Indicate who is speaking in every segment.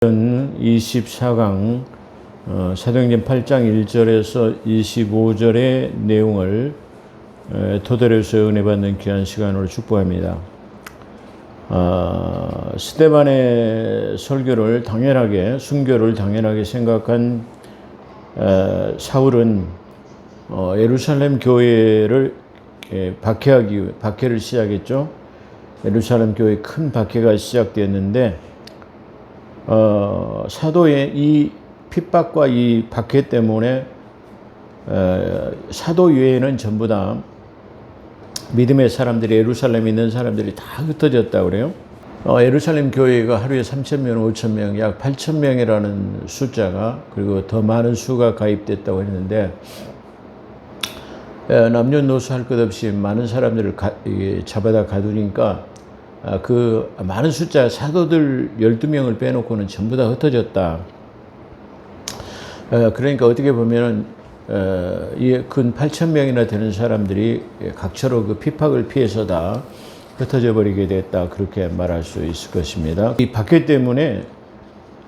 Speaker 1: 24강 사도행전 8장 1절에서 25절의 내용을 토대로 해서 은혜 받는 귀한 시간으로 축복합니다. 스데반의 설교를 당연하게, 순교를 당연하게 생각한 사울은 예루살렘 교회를 박해를 시작했죠. 예루살렘 교회 큰 박해가 시작되었는데 사도의 이 핍박과 이 박해 때문에 사도 외에는 전부 다 믿음의 사람들이, 예루살렘에 있는 사람들이 다 흩어졌다고 그래요. 예루살렘 교회가 하루에 3,000명, 5,000명, 약 8,000명이라는 숫자가, 그리고 더 많은 수가 가입됐다고 했는데, 남녀노소 할 것 없이 많은 사람들을 잡아다 가두니까 그 많은 숫자, 사도들 12명을 빼놓고는 전부 다 흩어졌다. 그러니까 어떻게 보면은 근 8,000명이나 되는 사람들이 각처로 그 핍박을 피해서 다 흩어져 버리게 됐다. 그렇게 말할 수 있을 것입니다. 이 박해 때문에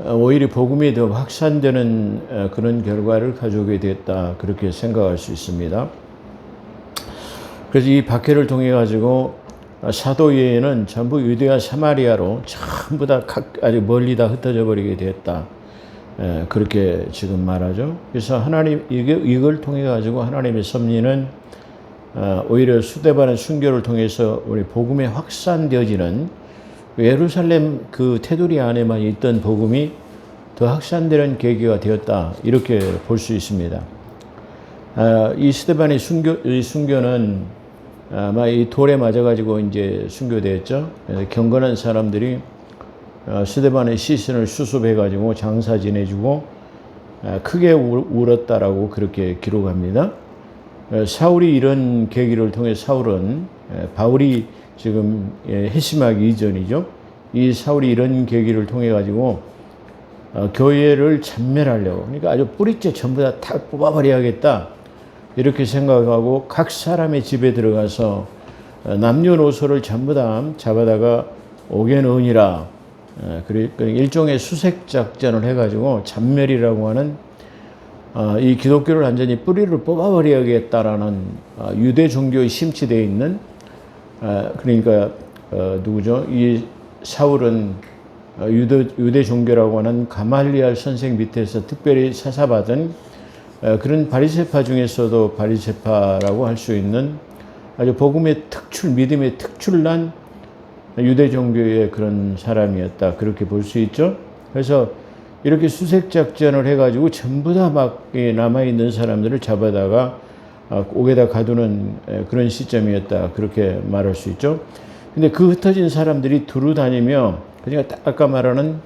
Speaker 1: 오히려 복음이 더 확산되는 그런 결과를 가져오게 됐다. 그렇게 생각할 수 있습니다. 그래서 이 박해를 통해 가지고 사도 외에는 전부 유대와 사마리아로 전부 다 아주 멀리 다 흩어져 버리게 됐다. 그렇게 지금 말하죠. 그래서 하나님, 이걸 통해 가지고 하나님의 섭리는 오히려 스데반의 순교를 통해서 우리 복음에 확산되어지는, 예루살렘 그 테두리 안에만 있던 복음이 더 확산되는 계기가 되었다. 이렇게 볼 수 있습니다. 이 스데반의 순교는 아마 이 돌에 맞아가지고 이제 순교되었죠. 경건한 사람들이 스데반의 시신을 수습해가지고 장사 지내주고 크게 울었다라고 그렇게 기록합니다. 사울이 이런 계기를 통해, 사울은 바울이 지금 회심하기 이전이죠. 이 사울이 이런 계기를 통해 가지고 교회를 전멸하려고, 그러니까 아주 뿌리째 전부 다 뽑아버려야겠다. 이렇게 생각하고 각 사람의 집에 들어가서 남녀노소를 전부 다 잡아다가 오게넣으니라. 그러니까 일종의 수색 작전을 해가지고 잔멸이라고 하는 이 기독교를 완전히 뿌리를 뽑아버려야겠다라는 유대 종교에 심취되어 있는, 그러니까 누구죠? 이 사울은 유대 종교라고 하는 가말리알 선생 밑에서 특별히 사사받은 그런 바리새파 중에서도 바리새파라고 할 수 있는 아주 복음의 믿음의 특출난 유대 종교의 그런 사람이었다. 그렇게 볼 수 있죠. 그래서 이렇게 수색 작전을 해가지고 전부 다 막 남아있는 사람들을 잡아다가 옥에다 가두는 그런 시점이었다. 그렇게 말할 수 있죠. 근데 그 흩어진 사람들이 두루 다니며, 그러니까 아까 말하는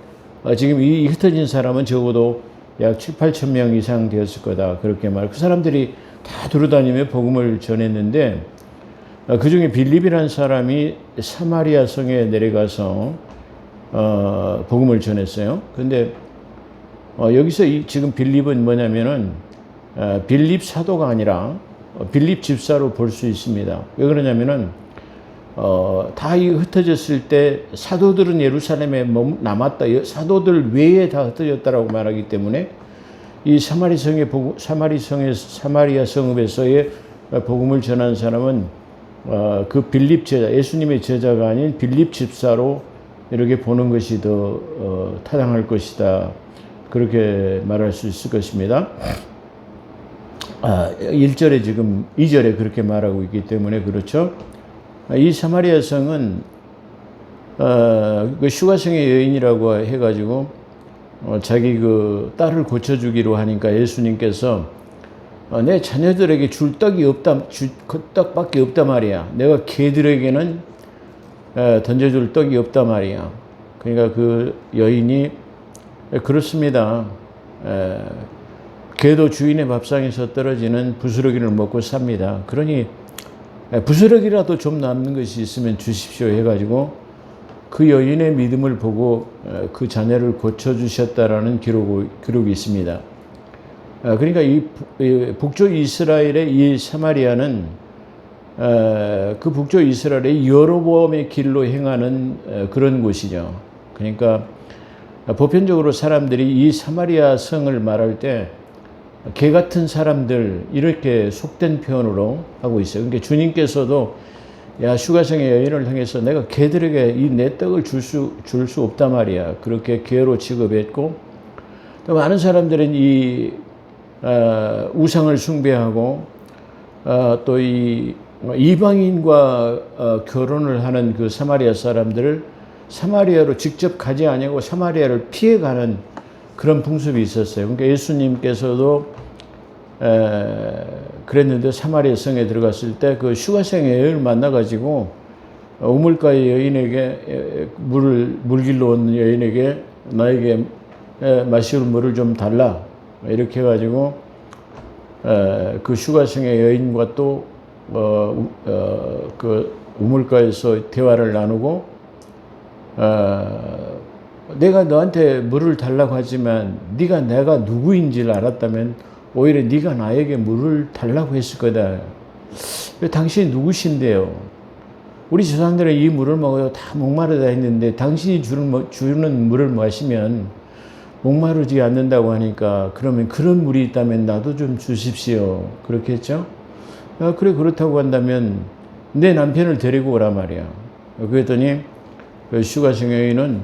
Speaker 1: 지금 이 흩어진 사람은 적어도 약 7,000~8,000 명 이상 되었을 거다. 그렇게 그 사람들이 다 두루다니며 복음을 전했는데, 그 중에 빌립이라는 사람이 사마리아 성에 내려가서 복음을 전했어요. 근데 여기서 지금 빌립은 뭐냐면은 빌립 사도가 아니라 빌립 집사로 볼 수 있습니다. 왜 그러냐면은 다 흩어졌을 때 사도들은 예루살렘에 남았다. 사도들 외에 다 흩어졌다라고 말하기 때문에 이 사마리아 성읍에서의 복음을 전한 사람은 그 빌립 제자, 예수님의 제자가 아닌 빌립 집사로 이렇게 보는 것이 더 타당할 것이다. 그렇게 말할 수 있을 것입니다. 1절에 지금 2절에 그렇게 말하고 있기 때문에 그렇죠. 이 사마리아 성은 그 슈가성의 여인이라고 해가지고 자기 그 딸을 고쳐주기로 하니까 예수님께서 내 자녀들에게 줄 떡이 없다, 떡밖에 없다 말이야. 내가 개들에게는 던져줄 떡이 없다 말이야. 그러니까 그 여인이 그렇습니다. 개도 주인의 밥상에서 떨어지는 부스러기를 먹고 삽니다. 그러니 부스러기라도 좀 남는 것이 있으면 주십시오 해가지고 그 여인의 믿음을 보고 그 자녀를 고쳐주셨다라는 기록이 있습니다. 그러니까 이 북쪽 이스라엘의 이 사마리아는 그 북쪽 이스라엘의 여로보암의 길로 행하는 그런 곳이죠. 그러니까 보편적으로 사람들이 이 사마리아 성을 말할 때 개 같은 사람들 이렇게 속된 표현으로 하고 있어요. 그러니까 주님께서도 야 슈가성의 여인을 향해서 내가 개들에게 이 내 떡을 줄 수 없단 말이야. 그렇게 개로 취급했고 또 많은 사람들은 이 우상을 숭배하고 또 이 이방인과 결혼을 하는 그 사마리아 사람들을 사마리아로 직접 가지 아니하고 사마리아를 피해가는 그런 풍습이 있었어요. 그러니까 예수님께서도 그랬는데 사마리아 성에 들어갔을 때 그 슈가성의 여인을 만나가지고 우물가의 여인에게 물길로 온 여인에게 나에게 마실 물을 좀 달라 이렇게 해가지고 그 슈가성의 여인과 또 그 우물가에서 대화를 나누고 내가 너한테 물을 달라고 하지만 네가 내가 누구인지를 알았다면 오히려 네가 나에게 물을 달라고 했을 거다. 당신이 누구신데요? 우리 조상들은 이 물을 먹어도 다 목마르다 했는데 당신이 주는 물을 마시면 목마르지 않는다고 하니까 그러면 그런 물이 있다면 나도 좀 주십시오. 그렇게 했죠? 그래 그렇다고 한다면 내 남편을 데리고 오라 말이야. 그랬더니 그 슈가성 여인은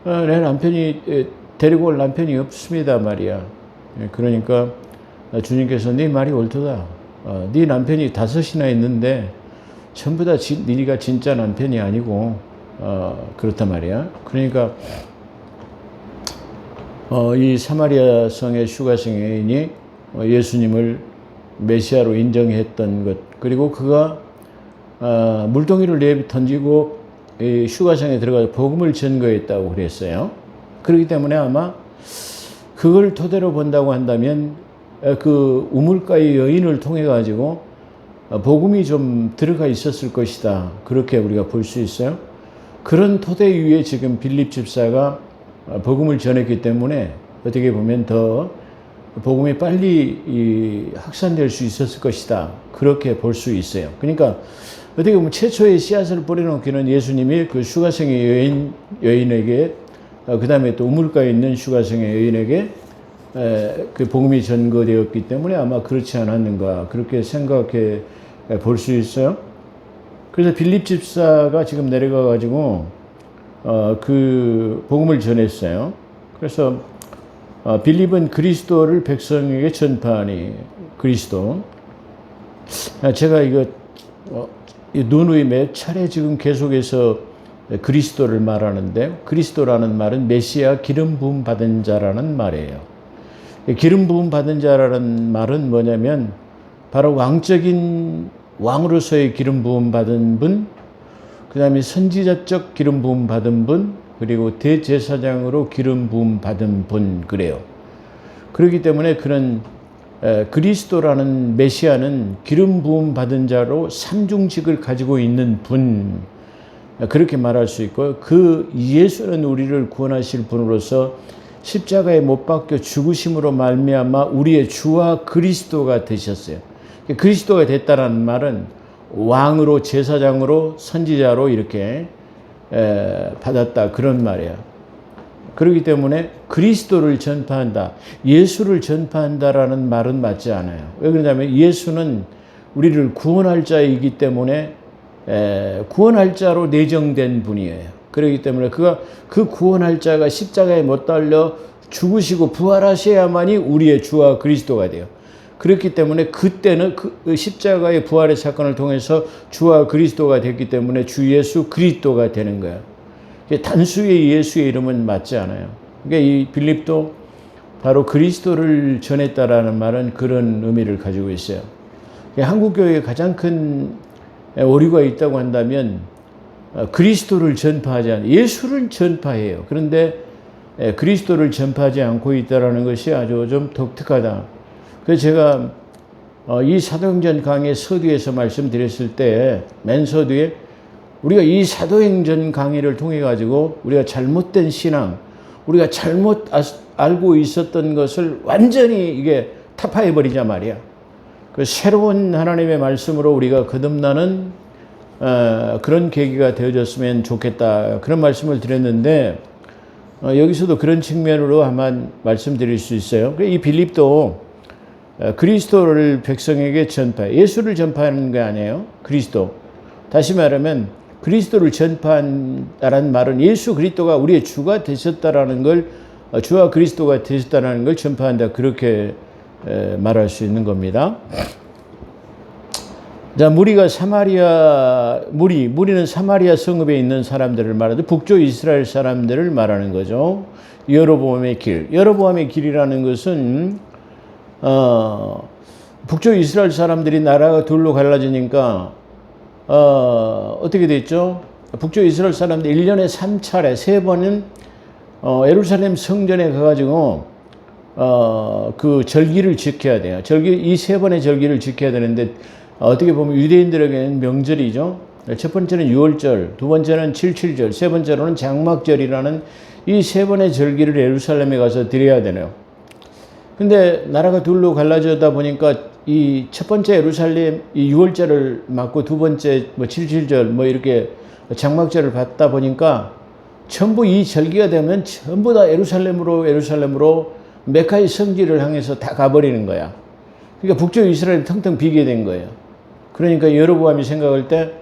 Speaker 1: 내 남편이 데리고 올 남편이 없습니다 말이야. 그러니까 주님께서 네 말이 옳도다. 네 남편이 5이나 있는데 전부 다 네가 진짜 남편이 아니고 그렇단 말이야. 그러니까 이 사마리아 성의 슈가성 여인이 예수님을 메시아로 인정했던 것 그리고 그가 물동이를 내비 던지고 이 슈가성에 들어가서 복음을 전거했다고 그랬어요. 그렇기 때문에 아마 그걸 토대로 본다고 한다면 그 우물가의 여인을 통해 가지고 복음이 좀 들어가 있었을 것이다. 그렇게 우리가 볼 수 있어요. 그런 토대 위에 지금 빌립 집사가 복음을 전했기 때문에 어떻게 보면 더 복음이 빨리 확산될 수 있었을 것이다. 그렇게 볼 수 있어요. 그러니까 어떻게 보면 최초의 씨앗을 뿌려놓기는 예수님이 그 슈가성의 여인에게 그 다음에 또 우물가에 있는 슈가성의 여인에게 그 복음이 전거되었기 때문에 아마 그렇지 않았는가 그렇게 생각해 볼 수 있어요. 그래서 빌립 집사가 지금 내려가 가지고 그 복음을 전했어요. 그래서 빌립은 그리스도를 백성에게 전파하니 그리스도. 제가 이거 누누이 몇 차례 지금 계속해서 그리스도를 말하는데 그리스도라는 말은 메시아 기름 부음 받은 자라는 말이에요. 기름 부음 받은 자라는 말은 뭐냐면 바로 왕적인 왕으로서의 기름 부음 받은 분, 그 다음에 선지자적 기름 부음 받은 분, 그리고 대제사장으로 기름 부음 받은 분 그래요. 그렇기 때문에 그런 그리스도라는 메시아는 기름 부음 받은 자로 삼중직을 가지고 있는 분 그렇게 말할 수 있고 그 예수는 우리를 구원하실 분으로서 십자가에 못 박혀 죽으심으로 말미암아 우리의 주와 그리스도가 되셨어요. 그리스도가 됐다는 말은 왕으로 제사장으로 선지자로 이렇게 받았다 그런 말이에요. 그렇기 때문에 그리스도를 전파한다, 예수를 전파한다라는 말은 맞지 않아요. 왜 그러냐면 예수는 우리를 구원할 자이기 때문에 구원할 자로 내정된 분이에요. 그렇기 때문에 그가 그 구원할 자가 십자가에 못 달려 죽으시고 부활하셔야만이 우리의 주와 그리스도가 돼요. 그렇기 때문에 그때는 그 십자가의 부활의 사건을 통해서 주와 그리스도가 됐기 때문에 주 예수 그리스도가 되는 거예요. 단수의 예수의 이름은 맞지 않아요. 그러니까 이 빌립도 바로 그리스도를 전했다라는 말은 그런 의미를 가지고 있어요. 한국교회에 가장 큰 오류가 있다고 한다면 그리스도를 전파하지 않아요. 예수를 전파해요. 그런데 그리스도를 전파하지 않고 있다는 것이 아주 좀 독특하다. 그래서 제가 이 사도행전 강의 서두에서 말씀드렸을 때 맨 서두에 우리가 이 사도행전 강의를 통해 가지고 우리가 잘못된 신앙, 우리가 잘못 알고 있었던 것을 완전히 이게 타파해 버리자 말이야. 그 새로운 하나님의 말씀으로 우리가 거듭나는 그런 계기가 되어졌으면 좋겠다. 그런 말씀을 드렸는데 여기서도 그런 측면으로 한번 말씀드릴 수 있어요. 이 빌립도 그리스도를 백성에게 전파해, 예수를 전파하는 게 아니에요. 그리스도. 다시 말하면 그리스도를 전파한다는 말은 예수 그리스도가 우리의 주가 되셨다라는 걸, 주와 그리스도가 되셨다라는 걸 전파한다, 그렇게 말할 수 있는 겁니다. 자, 무리는 사마리아 성읍에 있는 사람들을 말하죠. 북쪽 이스라엘 사람들을 말하는 거죠. 여로보암의 길. 여로보암의 길이라는 것은 북쪽 이스라엘 사람들이 나라가 둘로 갈라지니까 어떻게 됐죠? 북쪽 이스라엘 사람들 1년에 3차례, 3번은 예루살렘 성전에 가가지고 그 절기를 지켜야 돼요. 이 3번의 절기를 지켜야 되는데, 어떻게 보면 유대인들에게는 명절이죠. 첫 번째는 유월절, 두 번째는 칠칠절, 세 번째로는 장막절이라는 이 3번의 절기를 예루살렘에 가서 드려야 되네요. 근데 나라가 둘로 갈라지다 보니까 이 첫 번째 예루살렘 이 유월절을 맞고, 두 번째 뭐 칠칠절 뭐 이렇게 장막절을 받다 보니까 전부 이 절기가 되면 전부 다 예루살렘으로 메카의 성지를 향해서 다 가버리는 거야. 그러니까 북쪽 이스라엘이 텅텅 비게 된 거예요. 그러니까 여로보암이 생각할 때,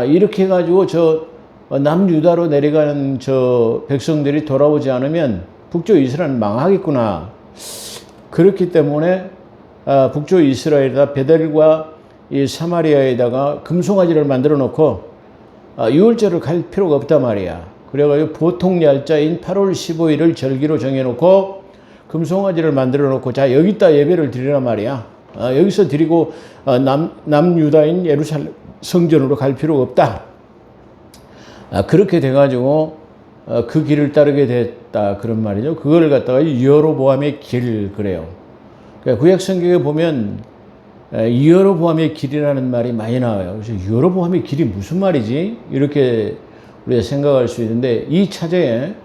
Speaker 1: 이렇게 해가지고 저 남유다로 내려가는 저 백성들이 돌아오지 않으면 북쪽 이스라엘은 망하겠구나. 그렇기 때문에 북쪽 이스라엘에다 베델과 이 사마리아에다가 금송아지를 만들어 놓고 유월절을 갈 필요가 없단 말이야. 그래가지고 보통 날짜인 8월 15일을 절기로 정해놓고 금송아지를 만들어 놓고, 자, 여기다 예배를 드리란 말이야. 여기서 드리고 남유다인 예루살렘 성전으로 갈 필요가 없다. 그렇게 돼가지고 그 길을 따르게 됐다, 그런 말이죠. 그걸 갖다가 여로보암의 길, 그래요. 그러니까 구약 성경에 보면 여로보암의 길이라는 말이 많이 나와요. 그래서 여로보암의 길이 무슨 말이지? 이렇게 우리가 생각할 수 있는데, 이 차제에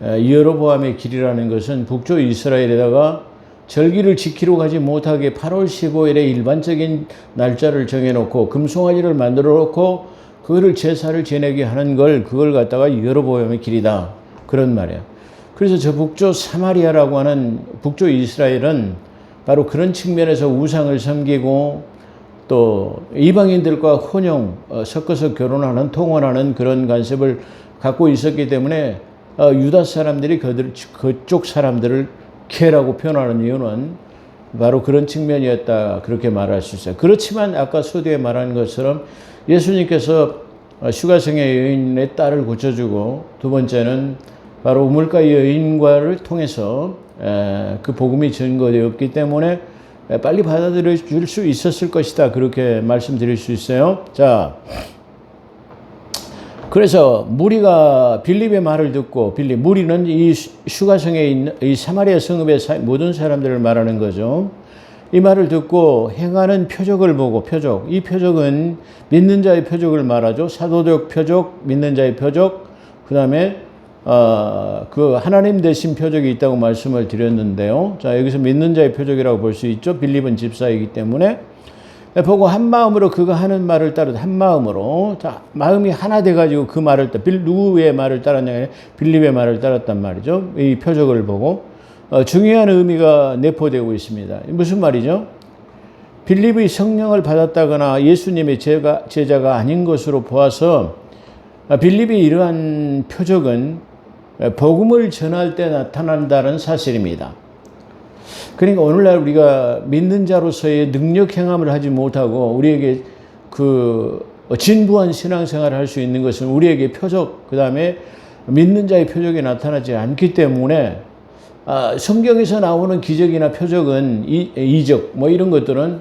Speaker 1: 여로보암의 길이라는 것은 북쪽 이스라엘에다가 절기를 지키러 가지 못하게 8월 15일에 일반적인 날짜를 정해놓고 금송아지를 만들어 놓고 그거를 제사를 지내게 하는 걸, 그걸 갖다가 여로보암의 길이다, 그런 말이에요. 그래서 저 북쪽 사마리아라고 하는 북쪽 이스라엘은 바로 그런 측면에서 우상을 섬기고 또 이방인들과 혼용, 섞어서 결혼하는, 통혼하는 그런 관습을 갖고 있었기 때문에 유다 사람들이 그쪽 사람들을 개라고 표현하는 이유는 바로 그런 측면이었다, 그렇게 말할 수 있어요. 그렇지만 아까 서두에 말한 것처럼 예수님께서 슈가성의 여인의 딸을 고쳐주고, 두 번째는 바로 우물가 여인과를 통해서 그 복음이 증거되었기 때문에 빨리 받아들여 줄 수 있었을 것이다, 그렇게 말씀드릴 수 있어요. 자, 그래서 무리가 빌립의 말을 듣고, 무리는 이 슈가성에 있는 이 사마리아 성읍의 모든 사람들을 말하는 거죠. 이 말을 듣고 행하는 표적을 보고, 이 표적은 믿는 자의 표적을 말하죠. 사도적 표적, 믿는 자의 표적, 그 다음에 그 하나님 되신 표적이 있다고 말씀을 드렸는데요. 자, 여기서 믿는 자의 표적이라고 볼 수 있죠. 빌립은 집사이기 때문에. 보고 한 마음으로 그가 하는 말을 따르다, 한 마음으로, 자, 마음이 하나 돼가지고 그 말을 누구의 말을 따랐냐, 빌립의 말을 따랐단 말이죠. 이 표적을 보고 중요한 의미가 내포되고 있습니다. 무슨 말이죠? 빌립이 성령을 받았다거나 예수님의 제자가 아닌 것으로 보아서 빌립이 이러한 표적은 복음을 전할 때 나타난다는 사실입니다. 그러니까 오늘날 우리가 믿는 자로서의 능력 행함을 하지 못하고 우리에게 그 진부한 신앙생활을 할 수 있는 것은 우리에게 표적, 그 다음에 믿는 자의 표적이 나타나지 않기 때문에 성경에서 나오는 기적이나 표적은 이적 뭐 이런 것들은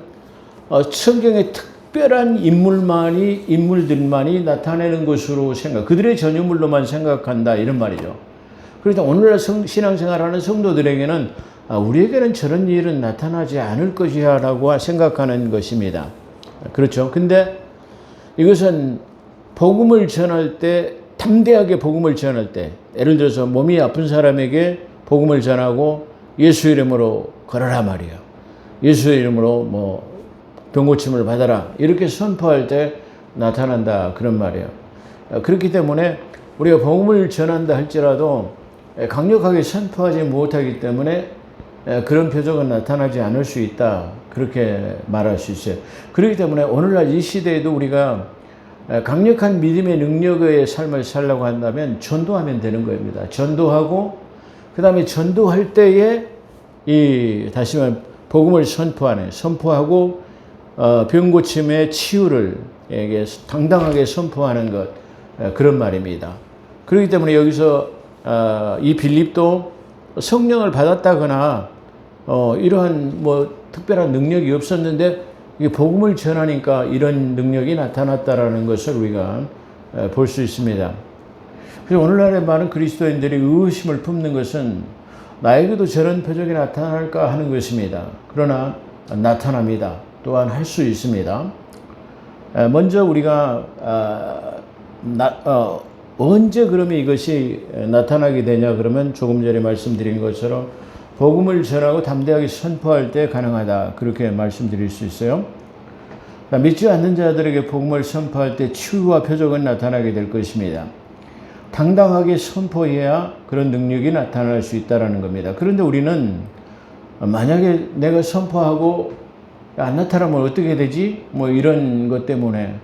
Speaker 1: 성경의 특별한 인물들만이 나타내는 것으로 그들의 전유물로만 생각한다, 이런 말이죠. 그래서 오늘날 신앙생활하는 성도들에게는 우리에게는 저런 일은 나타나지 않을 것이야 라고 생각하는 것입니다. 그렇죠. 근데 이것은 복음을 전할 때, 담대하게 복음을 전할 때, 예를 들어서 몸이 아픈 사람에게 복음을 전하고 예수 이름으로 걸어라 말이에요. 예수 이름으로 뭐 병고침을 받아라, 이렇게 선포할 때 나타난다, 그런 말이에요. 그렇기 때문에 우리가 복음을 전한다 할지라도 강력하게 선포하지 못하기 때문에 그런 표적은 나타나지 않을 수 있다. 그렇게 말할 수 있어요. 그렇기 때문에 오늘날 이 시대에도 우리가 강력한 믿음의 능력의 삶을 살려고 한다면 전도하면 되는 겁니다. 전도하고 그 다음에 전도할 때에 다시 말하면 복음을 선포하고 병 고침의 치유를 당당하게 선포하는 것, 그런 말입니다. 그렇기 때문에 여기서 이 빌립도 성령을 받았다거나 이러한 특별한 능력이 없었는데 이 복음을 전하니까 이런 능력이 나타났다라는 것을 우리가 볼 수 있습니다. 그래서 오늘날의 많은 그리스도인들이 의심을 품는 것은 나에게도 저런 표적이 나타날까 하는 것입니다. 그러나 나타납니다. 또한 할 수 있습니다. 먼저 우리가 언제 그러면 이것이 나타나게 되냐 그러면 조금 전에 말씀드린 것처럼 복음을 전하고 담대하게 선포할 때 가능하다. 그렇게 말씀드릴 수 있어요. 믿지 않는 자들에게 복음을 선포할 때 치유와 표적은 나타나게 될 것입니다. 당당하게 선포해야 그런 능력이 나타날 수 있다는 겁니다. 그런데 우리는 만약에 내가 선포하고 안 나타나면 어떻게 되지? 이런 것 때문에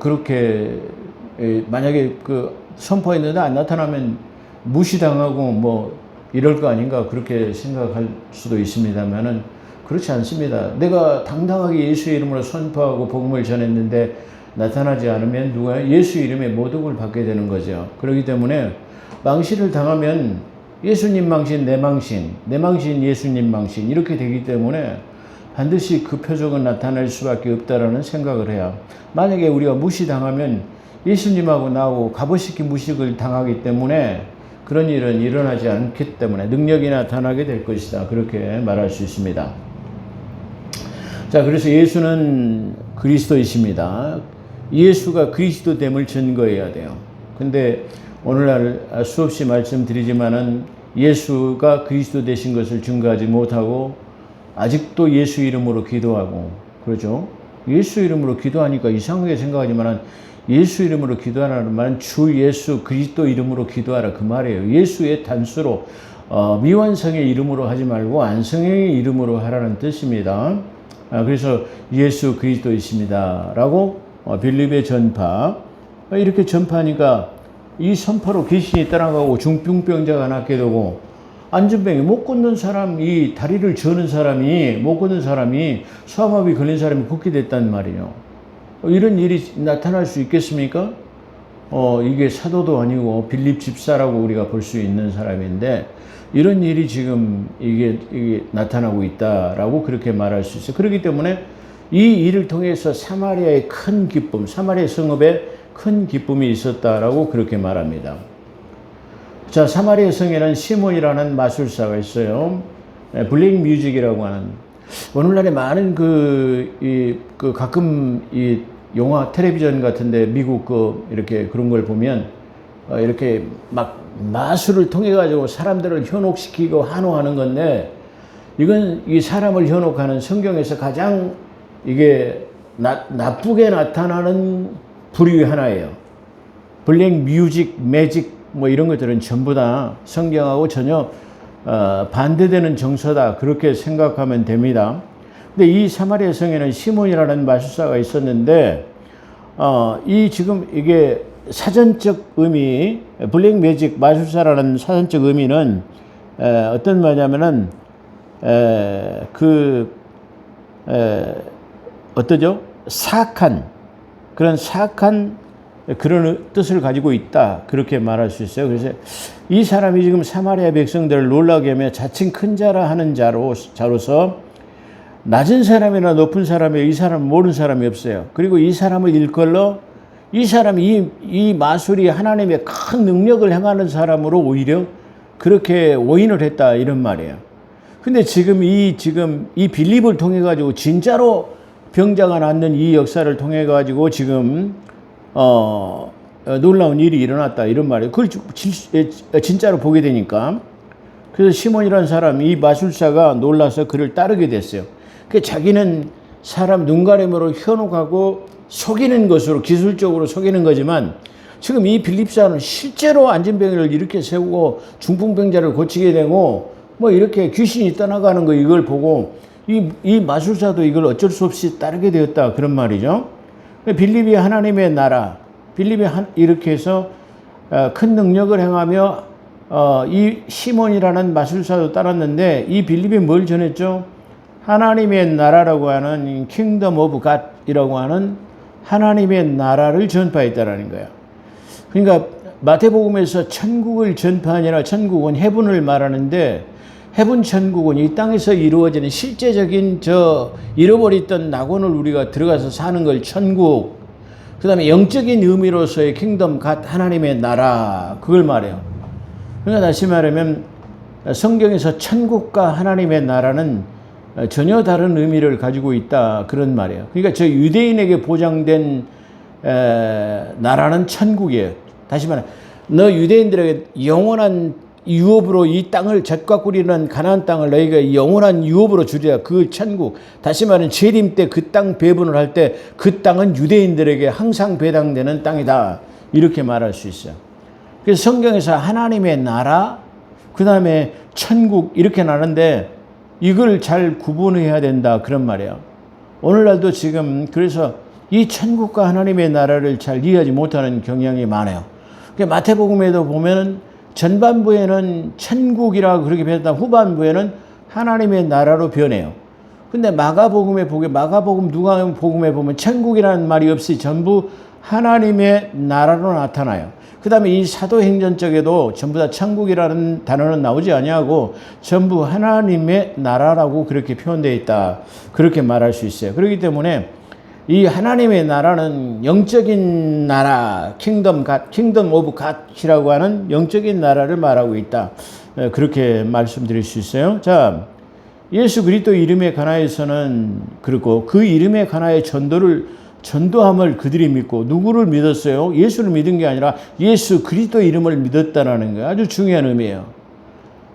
Speaker 1: 그렇게 만약에 선포했는데 안 나타나면 무시당하고 이럴 거 아닌가 그렇게 생각할 수도 있습니다만은 그렇지 않습니다. 내가 당당하게 예수의 이름으로 선포하고 복음을 전했는데 나타나지 않으면 누가 예수 이름의 모독을 받게 되는 거죠. 그렇기 때문에 망신을 당하면 예수님 망신, 내 망신, 예수님 망신 이렇게 되기 때문에 반드시 그 표적은 나타날 수밖에 없다라는 생각을 해요. 만약에 우리가 무시당하면 예수님하고 나하고 값없이 무식을 당하기 때문에 그런 일은 일어나지 않기 때문에 능력이 나타나게 될 것이다. 그렇게 말할 수 있습니다. 자, 그래서 예수는 그리스도이십니다. 예수가 그리스도됨을 증거해야 돼요. 근데 오늘날 수없이 말씀드리지만은 예수가 그리스도 되신 것을 증거하지 못하고 아직도 예수 이름으로 기도하고 그러죠. 예수 이름으로 기도하니까 이상하게 생각하지만은 예수 이름으로 기도하라는 말은 주 예수 그리스도 이름으로 기도하라 그 말이에요. 예수의 단수로 미완성의 이름으로 하지 말고 안성의 이름으로 하라는 뜻입니다. 그래서 예수 그리스도이십니다 라고 빌립의 전파 이렇게 전파하니까 이 선포로 귀신이 떠나가고 중풍병자가 낫게 되고 안전병이 못 걷는 사람, 이 다리를 저는 사람이 못 걷는 사람이 소아마비 걸린 사람이 걷게 됐단 말이에요. 이런 일이 나타날 수 있겠습니까? 이게 사도도 아니고 빌립 집사라고 우리가 볼 수 있는 사람인데 이런 일이 지금 이게 나타나고 있다라고 그렇게 말할 수 있어요. 그렇기 때문에 이 일을 통해서 사마리아의 큰 기쁨, 사마리아 성읍에 큰 기쁨이 있었다라고 그렇게 말합니다. 자, 사마리아 성에는 시몬이라는 마술사가 있어요. 블랙 뮤직이라고 하는. 오늘날에 많은 가끔 이 영화 텔레비전 같은데 미국 이렇게 그런 걸 보면 이렇게 막 마술을 통해 가지고 사람들을 현혹시키고 환호하는 건데 이건 이 사람을 현혹하는 성경에서 가장 이게 나쁘게 나타나는 부류 하나예요. 블랙 뮤직, 매직 이런 것들은 전부 다 성경하고 전혀 반대되는 정서다 그렇게 생각하면 됩니다. 근데 이 사마리아 성에는 시몬이라는 마술사가 있었는데 지금 이게 사전적 의미 블랙 매직 마술사라는 사전적 의미는 어떤 말이냐면은 어떠죠? 사악한 그런 뜻을 가지고 있다. 그렇게 말할 수 있어요. 그래서 이 사람이 지금 사마리아 백성들을 놀라게 하며 자칭 큰 자라 하는 자로서 낮은 사람이나 높은 사람이 이 사람 모르는 사람이 없어요. 그리고 이 사람을 일컬러 이 사람이 이 마술이 하나님의 큰 능력을 행하는 사람으로 오히려 그렇게 오인을 했다 이런 말이에요. 근데 지금 이 빌립을 통해 가지고 진짜로 병자가 낫는 이 역사를 통해 가지고 지금 놀라운 일이 일어났다 이런 말이에요. 그걸 진짜로 보게 되니까 그래서 시몬이라는 사람 이 마술사가 놀라서 그를 따르게 됐어요. 그 자기는 사람 눈가림으로 현혹하고 속이는 것으로 기술적으로 속이는 거지만 지금 이 빌립사는 실제로 안진병을 이렇게 세우고 중풍병자를 고치게 되고 뭐 이렇게 귀신이 떠나가는 거 이걸 보고 이 마술사도 이걸 어쩔 수 없이 따르게 되었다 그런 말이죠. 빌립이 하나님의 나라, 빌립이 이렇게 해서 큰 능력을 행하며 이 시몬이라는 마술사도 따랐는데 이 빌립이 뭘 전했죠? 하나님의 나라라고 하는 킹덤 오브 갓이라고 하는 하나님의 나라를 전파했다라는 거예요. 그러니까 마태복음에서 천국을 전파하니라 천국은 해분을 말하는데 해분 천국은 이 땅에서 이루어지는 실제적인 잃어버렸던 낙원을 우리가 들어가서 사는 걸 천국, 그 다음에 영적인 의미로서의 킹덤 갓 하나님의 나라 그걸 말해요. 그러니까 다시 말하면 성경에서 천국과 하나님의 나라는 전혀 다른 의미를 가지고 있다 그런 말이에요. 그러니까 저 유대인에게 보장된 나라는 천국이에요. 다시 말해 너 유대인들에게 영원한 유업으로 이 땅을 젖과 꿀이는 가나안 땅을 너희가 영원한 유업으로 주리라. 그 천국, 다시 말하면 재림 때 그 땅 배분을 할 때 그 땅은 유대인들에게 항상 배당되는 땅이다 이렇게 말할 수 있어요. 그래서 성경에서 하나님의 나라 그 다음에 천국 이렇게 나는데 이걸 잘 구분해야 된다 그런 말이에요. 오늘날도 지금 그래서 이 천국과 하나님의 나라를 잘 이해하지 못하는 경향이 많아요. 마태복음에도 보면은 전반부에는 천국이라고 그렇게 표현했다 후반부에는 하나님의 나라로 변해요. 근데 마가복음 누가복음에 보면 천국이라는 말이 없이 전부 하나님의 나라로 나타나요. 그 다음에 이 사도행전 쪽에도 전부 다 천국이라는 단어는 나오지 아니하고 전부 하나님의 나라라고 그렇게 표현되어 있다 그렇게 말할 수 있어요. 그렇기 때문에 이 하나님의 나라는 영적인 나라, 킹덤 오브 갓이라고 하는 영적인 나라를 말하고 있다. 그렇게 말씀드릴 수 있어요. 자, 예수 그리스도 이름에 관하여서는 그렇고 그 이름에 관하여 전도함을 그들이 믿고 누구를 믿었어요? 예수를 믿은 게 아니라 예수 그리스도 이름을 믿었다라는 거예요. 아주 중요한 의미예요.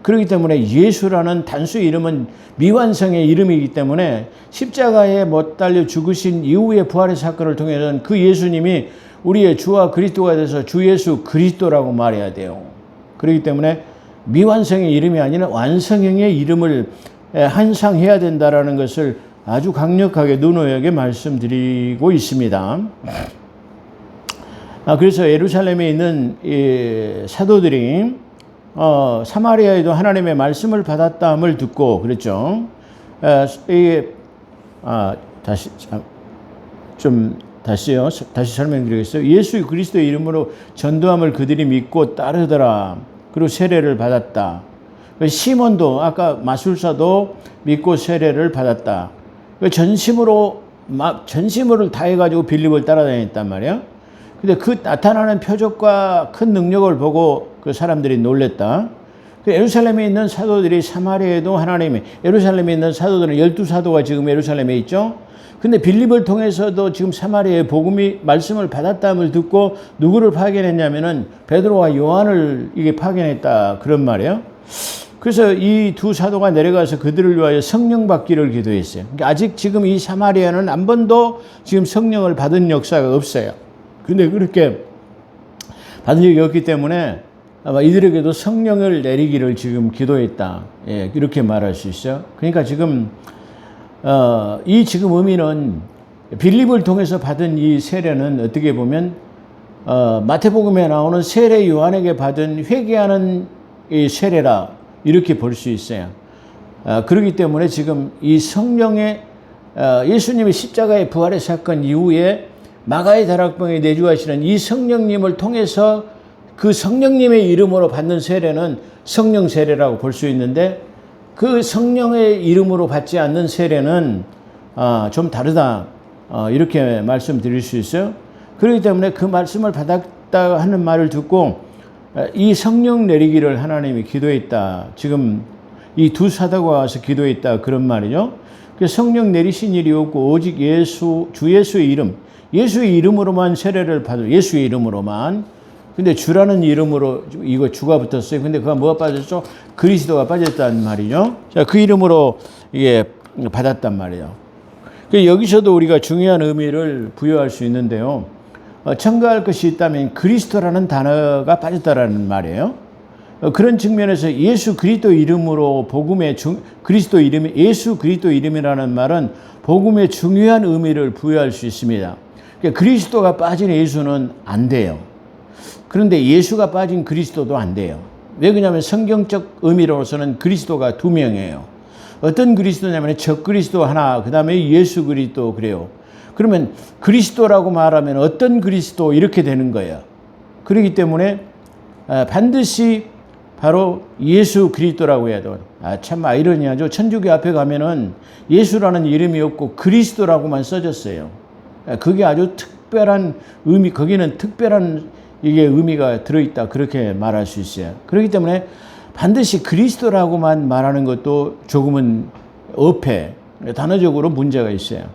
Speaker 1: 그렇기 때문에 예수라는 단수 이름은 미완성의 이름이기 때문에 십자가에 못 달려 죽으신 이후의 부활의 사건을 통해서는 그 예수님이 우리의 주와 그리스도가 돼서 주 예수 그리스도라고 말해야 돼요. 그렇기 때문에 미완성의 이름이 아니라 완성형의 이름을 한상해야 된다라는 것을 아주 강력하게 누누하게 말씀드리고 있습니다. 그래서 예루살렘에 있는 이 사도들이 사마리아에도 하나님의 말씀을 받았다함을 듣고 그랬죠. 다시 설명드리겠어요. 예수 그리스도의 이름으로 전도함을 그들이 믿고 따르더라. 그리고 세례를 받았다. 시몬도 아까 마술사도 믿고 세례를 받았다. 전심으로 다해가지고 빌립을 따라다녔단 말이야. 근데 그 나타나는 표적과 큰 능력을 보고 그 사람들이 놀랬다. 예루살렘에 있는 사도들이 사마리아에도 예루살렘에 있는 사도들은 12사도가 지금 예루살렘에 있죠. 근데 빌립을 통해서도 지금 사마리아의 말씀을 받았다함을 듣고 누구를 파견했냐면은 베드로와 요한을 이게 파견했다 그런 말이에요. 그래서 이 두 사도가 내려가서 그들을 위하여 성령 받기를 기도했어요. 그러니까 아직 지금 이 사마리아는 한 번도 지금 성령을 받은 역사가 없어요. 근데 그렇게 받은 적이 없기 때문에 아마 이들에게도 성령을 내리기를 지금 기도했다. 예, 이렇게 말할 수 있어요. 그러니까 지금 이 지금 의미는 빌립을 통해서 받은 이 세례는 어떻게 보면 마태복음에 나오는 세례 요한에게 받은 회개하는 이 세례라 이렇게 볼 수 있어요. 그렇기 때문에 지금 이 성령의 예수님의 십자가의 부활의 사건 이후에 마가의 다락방에 내주하시는 이 성령님을 통해서 그 성령님의 이름으로 받는 세례는 성령 세례라고 볼 수 있는데 그 성령의 이름으로 받지 않는 세례는 좀 다르다 이렇게 말씀드릴 수 있어요. 그렇기 때문에 그 말씀을 받았다 하는 말을 듣고 이 성령 내리기를 하나님이 기도했다. 지금 이 두 사도가 와서 기도했다 그런 말이죠. 성령 내리신 일이 없고 오직 주 예수의 이름, 예수의 이름으로만 세례를 받을 예수의 이름으로만. 근데 주라는 이름으로 이거 주가 붙었어요. 근데 그가 뭐가 빠졌죠? 그리스도가 빠졌다는 말이죠. 자, 그 이름으로 이게 받았단 말이에요. 여기서도 우리가 중요한 의미를 부여할 수 있는데요. 첨가할 것이 있다면 그리스도라는 단어가 빠졌다라는 말이에요. 그런 측면에서 예수 그리스도 이름으로 그리스도 이름이 예수 그리스도 이름이라는 말은 복음의 중요한 의미를 부여할 수 있습니다. 그러니까 그리스도가 빠진 예수는 안 돼요. 그런데 예수가 빠진 그리스도도 안 돼요. 왜 그러냐면 성경적 의미로서는 그리스도가 두 명이에요. 어떤 그리스도냐면 적그리스도 하나, 그 다음에 예수 그리스도 그래요. 그러면 그리스도라고 말하면 어떤 그리스도 이렇게 되는 거예요. 그렇기 때문에 반드시 바로 예수 그리스도라고 해야 돼요. 참 아이러니하죠. 천주교 앞에 가면은 예수라는 이름이 없고 그리스도라고만 써졌어요. 그게 아주 특별한 의미, 거기는 특별한 이게 의미가 들어있다, 그렇게 말할 수 있어요. 그렇기 때문에 반드시 그리스도라고만 말하는 것도 조금은 어폐, 단어적으로 문제가 있어요.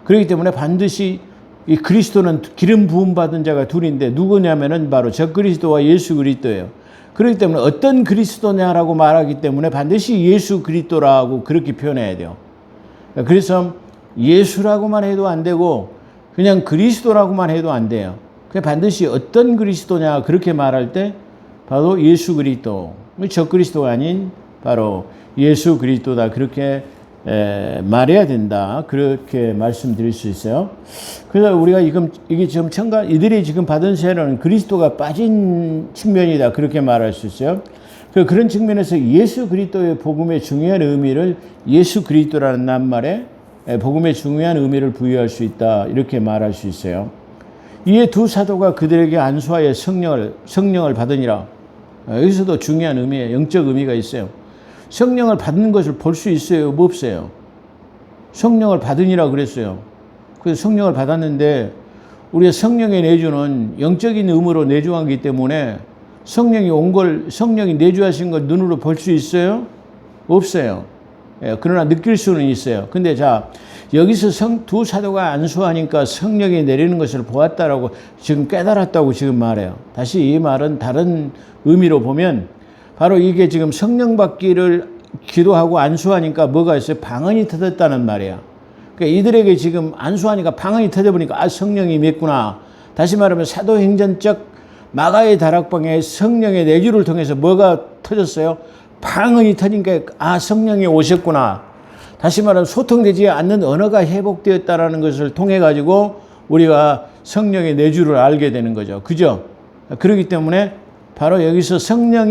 Speaker 1: 그렇기 때문에 반드시 이 그리스도는 기름 부음 받은 자가 둘인데 누구냐면은 바로 적그리스도와 예수 그리스도예요. 그렇기 때문에 어떤 그리스도냐라고 말하기 때문에 반드시 예수 그리스도라고 그렇게 표현해야 돼요. 그래서 예수라고만 해도 안 되고 그냥 그리스도라고만 해도 안 돼요. 반드시 어떤 그리스도냐 그렇게 말할 때 바로 예수 그리스도, 적그리스도가 아닌 바로 예수 그리스도다, 그렇게 말해야 된다, 그렇게 말씀드릴 수 있어요. 그래서 우리가 이게 지금 이들이 지금 받은 세례는 그리스도가 빠진 측면이다, 그렇게 말할 수 있어요. 그런 측면에서 예수 그리스도의 복음의 중요한 의미를 예수 그리스도라는 낱말에 복음의 중요한 의미를 부여할 수 있다, 이렇게 말할 수 있어요. 이에 두 사도가 그들에게 안수하여 성령을 받으니라. 여기서도 중요한 의미예요. 영적 의미가 있어요. 성령을 받는 것을 볼 수 있어요? 뭐 없어요? 성령을 받으니라 그랬어요. 그래서 성령을 받았는데 우리가 성령의 내주는 영적인 의무로 내주하기 때문에 성령이 내주하신 걸 눈으로 볼 수 있어요? 없어요. 그러나 느낄 수는 있어요. 근데 자, 여기서 두 사도가 안수하니까 성령이 내리는 것을 보았다라고 지금 깨달았다고 지금 말해요. 다시 이 말은 다른 의미로 보면 바로 이게 지금 성령 받기를 기도하고 안수하니까 뭐가 있어요? 방언이 터졌다는 말이야. 그러니까 이들에게 지금 안수하니까 방언이 터져보니까 성령이 임했구나. 다시 말하면 사도행전적 마가의 다락방에 성령의 내주를 통해서 뭐가 터졌어요? 방언이 터지니까 성령이 오셨구나. 다시 말하면 소통되지 않는 언어가 회복되었다라는 것을 통해 가지고 우리가 성령의 내주를 알게 되는 거죠. 그죠? 그렇기 때문에 바로 여기서 성령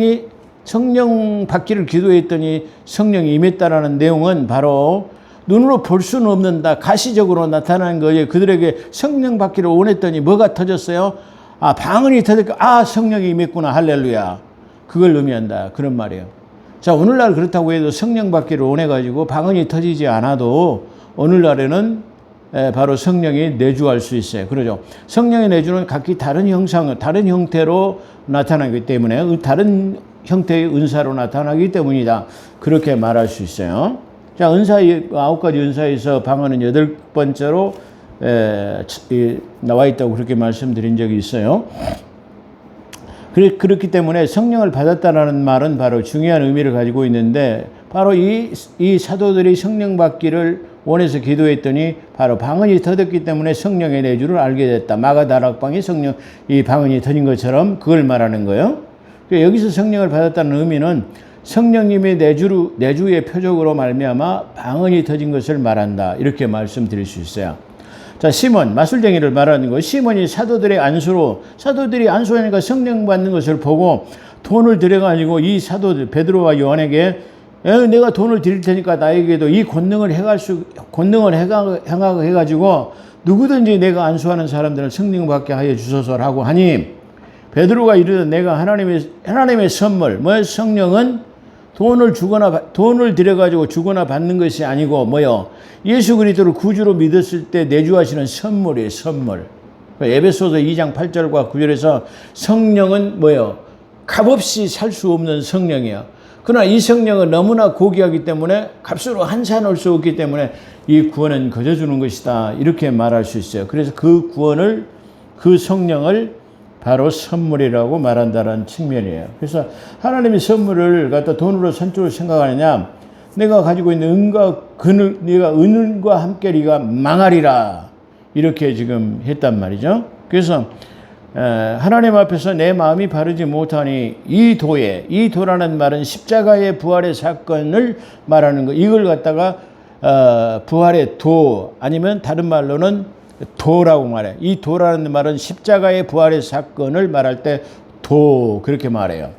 Speaker 1: 받기를 기도했더니 성령이 임했다라는 내용은 바로 눈으로 볼 수는 없는다, 가시적으로 나타나는 거예요. 그들에게 성령 받기를 원했더니 뭐가 터졌어요? 방언이 터졌고 성령이 임했구나, 할렐루야. 그걸 의미한다, 그런 말이에요. 자, 오늘날 그렇다고 해도 성령 받기를 원해가지고 방언이 터지지 않아도 오늘날에는 바로 성령이 내주할 수 있어요. 그러죠. 성령의 내주는 각기 다른 형태로 나타나기 때문에 다른 형태의 은사로 나타나기 때문이다, 그렇게 말할 수 있어요. 자, 은사 9가지 은사에서 방언은 8번째로 나와 있다고 그렇게 말씀드린 적이 있어요. 그렇기 때문에 성령을 받았다라는 말은 바로 중요한 의미를 가지고 있는데 바로 이 사도들이 성령 받기를 원해서 기도했더니 바로 방언이 터졌기 때문에 성령의 내주를 알게 됐다. 마가 다락방에 이 방언이 터진 것처럼 그걸 말하는 거예요. 여기서 성령을 받았다는 의미는 성령님의 내주의 표적으로 말미암아 방언이 터진 것을 말한다, 이렇게 말씀드릴 수 있어요. 자, 시몬, 마술쟁이를 말하는 거예요. 시몬이 사도들이 안수하니까 성령 받는 것을 보고 돈을 들여가지고 이 사도들, 베드로와 요한에게 내가 돈을 드릴 테니까 나에게도 이 권능을 행하고 누구든지 내가 안수하는 사람들을 성령 받게 하여 주소서라고 하니 베드로가 이르되 내가 하나님의 선물, 성령은 돈을 들여가지고 주거나 받는 것이 아니고 예수 그리스도를 구주로 믿었을 때 내주하시는 선물이에요, 선물. 에베소서 2장 8절과 9절에서 성령은 값없이 살 수 없는 성령이야. 그러나 이 성령은 너무나 고귀하기 때문에 값으로 환산할 수 없기 때문에 이 구원은 거저 주는 것이다, 이렇게 말할 수 있어요. 그래서 그 성령을 바로 선물이라고 말한다는 측면이에요. 그래서 하나님의 선물을 갖다 돈으로 선적으로 생각하느냐, 내가 가지고 있는 은과 함께 네가 망하리라, 이렇게 지금 했단 말이죠. 그래서 하나님 앞에서 내 마음이 바르지 못하니 이 도라는 말은 십자가의 부활의 사건을 말하는 거. 이걸 갖다가 부활의 도 아니면 다른 말로는 도라고 말해요. 이 도라는 말은 십자가의 부활의 사건을 말할 때 도 그렇게 말해요.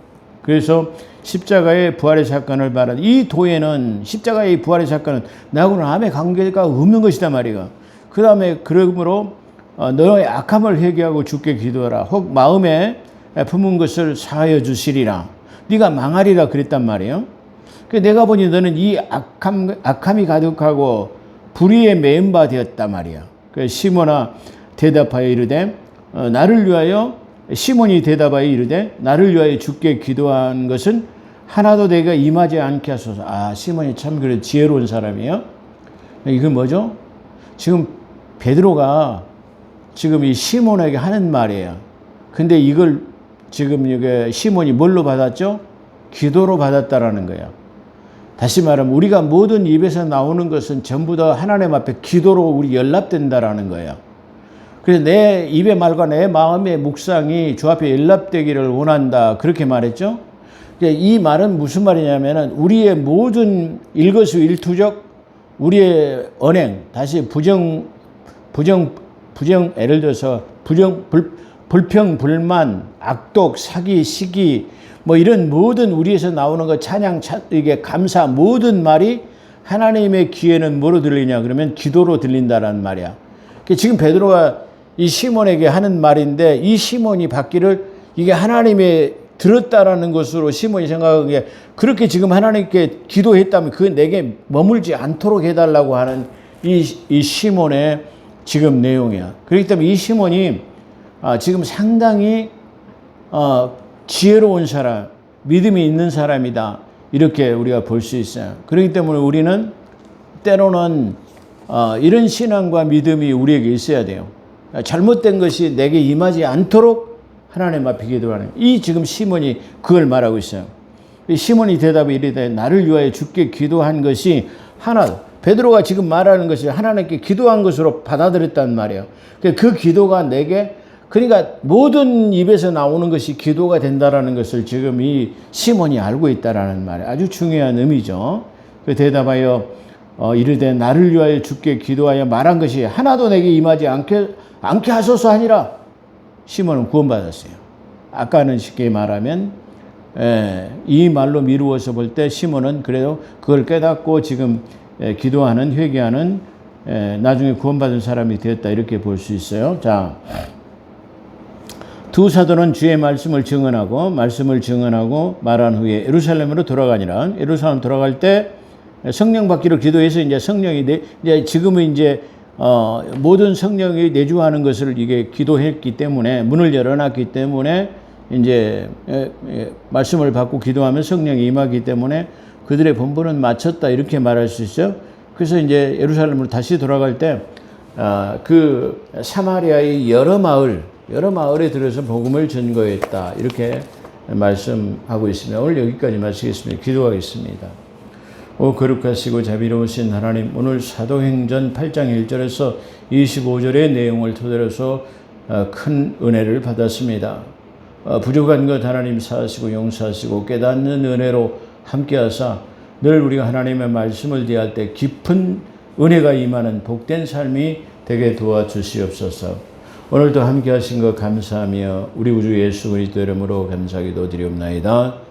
Speaker 1: 그래서 십자가의 부활의 사건을 말하는 이 도에는 십자가의 부활의 사건은 나하고는 아무 관계가 없는 것이다 말이야. 그 다음에 그러므로 너의 악함을 회개하고 주께 기도하라. 혹 마음에 품은 것을 사하여 주시리라. 네가 망하리라 그랬단 말이에요. 내가 보니 너는 이 악함이 가득하고 불의에 매인 바 되었단 말이야. 시몬아 대답하여 이르되 나를 위하여 시몬이 대답하여 이르되 나를 위하여 주께 기도한 것은 하나도 내가 임하지 않게 하소서. 시몬이 참 그래 지혜로운 사람이에요. 이건 뭐죠? 지금 베드로가 지금 이 시몬에게 하는 말이에요. 근데 이걸 지금 이게 시몬이 뭘로 받았죠? 기도로 받았다라는 거예요. 다시 말하면 우리가 모든 입에서 나오는 것은 전부 다 하나님 앞에 기도로 우리 연락된다라는 거예요. 그래서 내 입의 말과 내 마음의 묵상이 주 앞에 연락되기를 원한다. 그렇게 말했죠. 이 말은 무슨 말이냐면은 우리의 모든 일거수일투족, 우리의 언행, 다시 부정, 예를 들어서 불평, 불만, 악독, 사기, 시기, 뭐 이런 모든 우리에서 나오는 거 찬양, 이게 감사, 모든 말이 하나님의 귀에는 뭐로 들리냐 그러면 기도로 들린다라는 말이야. 지금 베드로가 이 시몬에게 하는 말인데 이 시몬이 받기를 이게 하나님의 들었다라는 것으로 시몬이 생각하기에 그렇게 지금 하나님께 기도했다면 그 내게 머물지 않도록 해달라고 하는 이 시몬의 지금 내용이야. 그렇기 때문에 이 시몬이 지금 상당히 지혜로운 사람, 믿음이 있는 사람이다. 이렇게 우리가 볼 수 있어요. 그렇기 때문에 우리는 때로는 이런 신앙과 믿음이 우리에게 있어야 돼요. 잘못된 것이 내게 임하지 않도록 하나님 앞에 기도하는 이 지금 시몬이 그걸 말하고 있어요. 시몬이 대답에 이르되 나를 위하여 주께 기도한 것이 베드로가 지금 말하는 것이 하나님께 기도한 것으로 받아들였단 말이에요. 그 기도가 내게 그러니까 모든 입에서 나오는 것이 기도가 된다라는 것을 지금 이 시몬이 알고 있다라는 말이에요. 아주 중요한 의미죠. 그 대답하여 이르되 나를 위하여 주께 기도하여 말한 것이 하나도 내게 임하지 않게 하소서 하니라. 시몬은 구원받았어요. 아까는 쉽게 말하면 이 말로 미루어서 볼 때 시몬은 그래도 그걸 깨닫고 지금 기도하는 회개하는 나중에 구원받은 사람이 되었다 이렇게 볼 수 있어요. 자, 두 사도는 주의 말씀을 증언하고 말한 후에 예루살렘으로 돌아가니라. 예루살렘 돌아갈 때 성령 받기로 기도해서 이제 성령이 이제 지금은 이제 모든 성령이 내주하는 것을 이게 기도했기 때문에 문을 열어놨기 때문에 이제 말씀을 받고 기도하면 성령이 임하기 때문에 그들의 본분은 마쳤다 이렇게 말할 수 있어요. 그래서 이제 예루살렘으로 다시 돌아갈 때 그 사마리아의 여러 마을에 들어서 복음을 전거했다 이렇게 말씀하고 있습니다. 오늘 여기까지 마치겠습니다. 기도하겠습니다. 오 거룩하시고 자비로우신 하나님, 오늘 사도행전 8장 1절에서 25절의 내용을 토대로서 큰 은혜를 받았습니다. 부족한 것 하나님 사하시고 용서하시고 깨닫는 은혜로 함께하사 늘 우리가 하나님의 말씀을 대할 때 깊은 은혜가 임하는 복된 삶이 되게 도와주시옵소서. 오늘도 함께하신 것 감사하며 우리 우주 예수 그리스도 이름으로 감사기도 드리옵나이다.